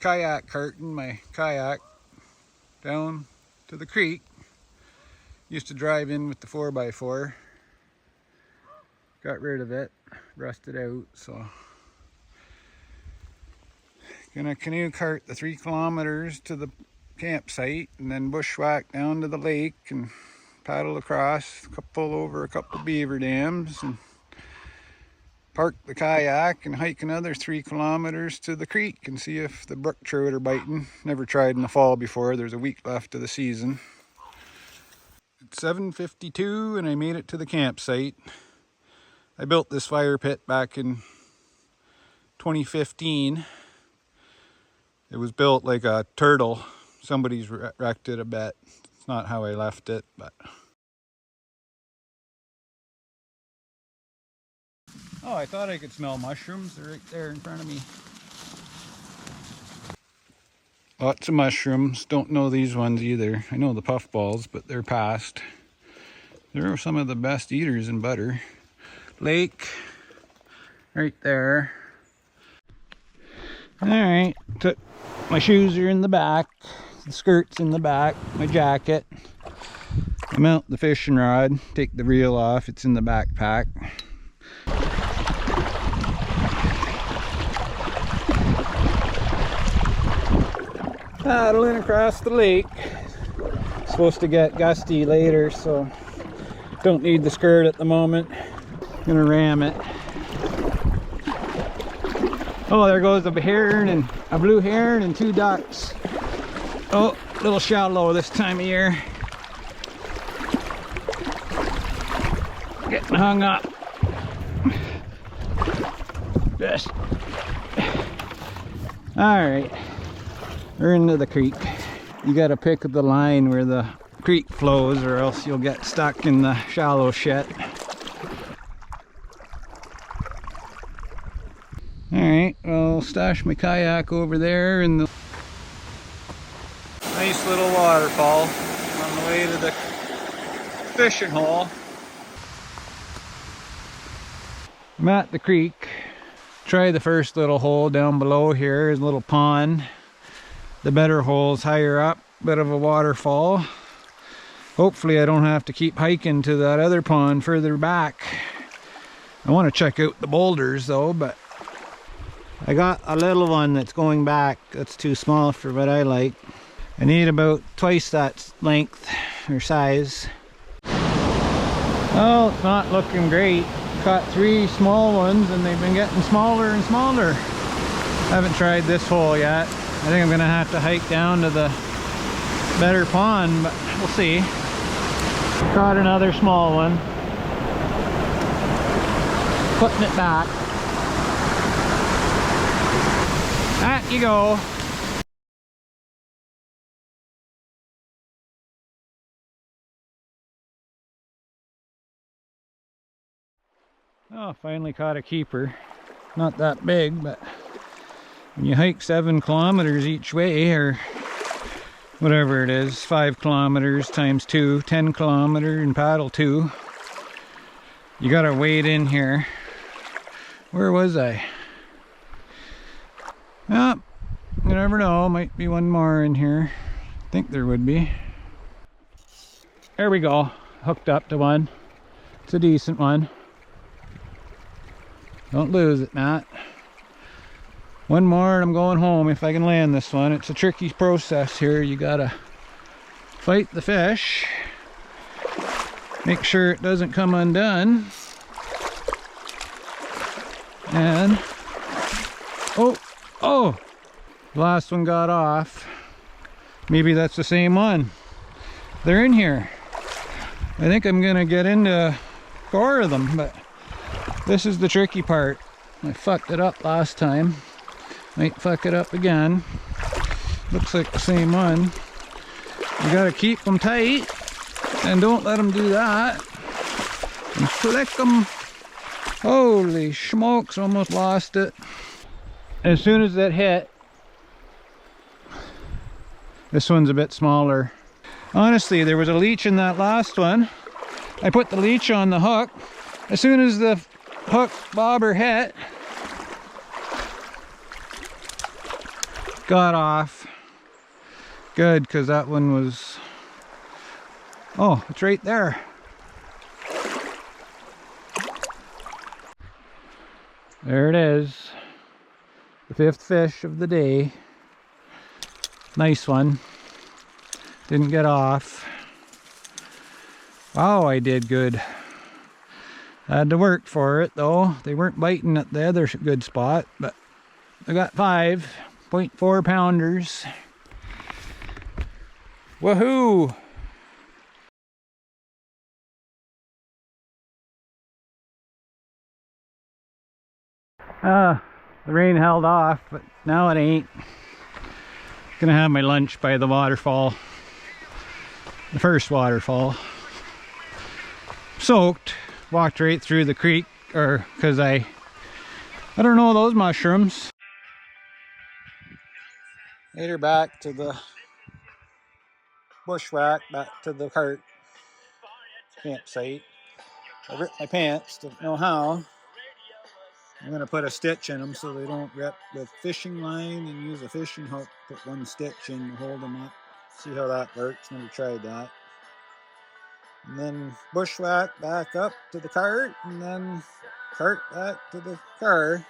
kayak carting my kayak down to the creek. Used to drive in with the 4x4. Got rid of it, rusted out, so gonna canoe cart the 3 kilometers to the campsite and then bushwhack down to the lake and paddle across, pull over a couple beaver dams and park the kayak and hike another 3 kilometers to the creek and see if the brook trout are biting. Never tried in the fall before. There's a week left of the season. It's 7:52 and I made it to the campsite. I built this fire pit back in 2015. It was built like a turtle. Somebody's wrecked it a bit. It's not how I left it, but oh, I thought I could smell mushrooms. They're right there in front of me. Lots of mushrooms. Don't know these ones either. I know the puffballs, but they're past. They're some of the best eaters in butter. Lake, right there. Alright, my shoes are in the back. The skirt's in the back. My jacket. I mount the fishing rod. Take the reel off. It's in the backpack. Paddling across the lake. It's supposed to get gusty later, so don't need the skirt at the moment. Gonna ram it. Oh, there goes a heron and a blue heron and 2 ducks. Oh, a little shallow this time of year. Getting hung up. Yes. Alright. We're into the creek. You gotta pick the line where the creek flows or else you'll get stuck in the shallow shit. Alright, I'll stash my kayak over there in the nice little waterfall on the way to the fishing hole. I'm at the creek. Try the first little hole down below here, is a little pond. The better hole's higher up, bit of a waterfall. Hopefully I don't have to keep hiking to that other pond further back. I want to check out the boulders though, but I got a little one that's going back. That's too small for what I like. I need about twice that length or size. Oh, it's not looking great. Caught 3 small ones and they've been getting smaller and smaller. Haven't tried this hole yet. I think I'm gonna have to hike down to the better pond, but we'll see. Caught another small one. Putting it back. Back you go. Oh, finally caught a keeper. Not that big, but when you hike 7 kilometers each way, or whatever it is, 5 kilometers times 2, 10 kilometers and paddle 2, you gotta wade in here. Where was I? Oh, you never know, might be one more in here. I think there would be. There we go, hooked up to one. It's a decent one. Don't lose it, Matt. One more and I'm going home if I can land this one. It's a tricky process here. You gotta fight the fish. Make sure it doesn't come undone. And oh, the last one got off. Maybe that's the same one. They're in here. I think I'm gonna get into 4 of them, but this is the tricky part. I fucked it up last time. Might fuck it up again. Looks like the same one. You gotta keep them tight and don't let them do that. And flick them. Holy smokes, almost lost it. As soon as that hit, this one's a bit smaller. Honestly, there was a leech in that last one. I put the leech on the hook. As soon as the hook bobber hit, got off. Good, because that one was... Oh, it's right there. There it is. The 5th fish of the day. Nice one. Didn't get off. Wow, I did good. I had to work for it though. They weren't biting at the other good spot, but I got 5.4 pounders. Woohoo! The rain held off, but now it ain't. Gonna have my lunch by the waterfall. The first waterfall. Soaked. Walked right through the creek, or because I don't know those mushrooms. Made her back to the bushwhack, back to the cart campsite. I ripped my pants, didn't know how. I'm going to put a stitch in them so they don't rip with fishing line and use a fishing hook. Put one stitch in to hold them up. See how that works. Never tried that. And then bushwhack back up to the cart and then cart back to the car.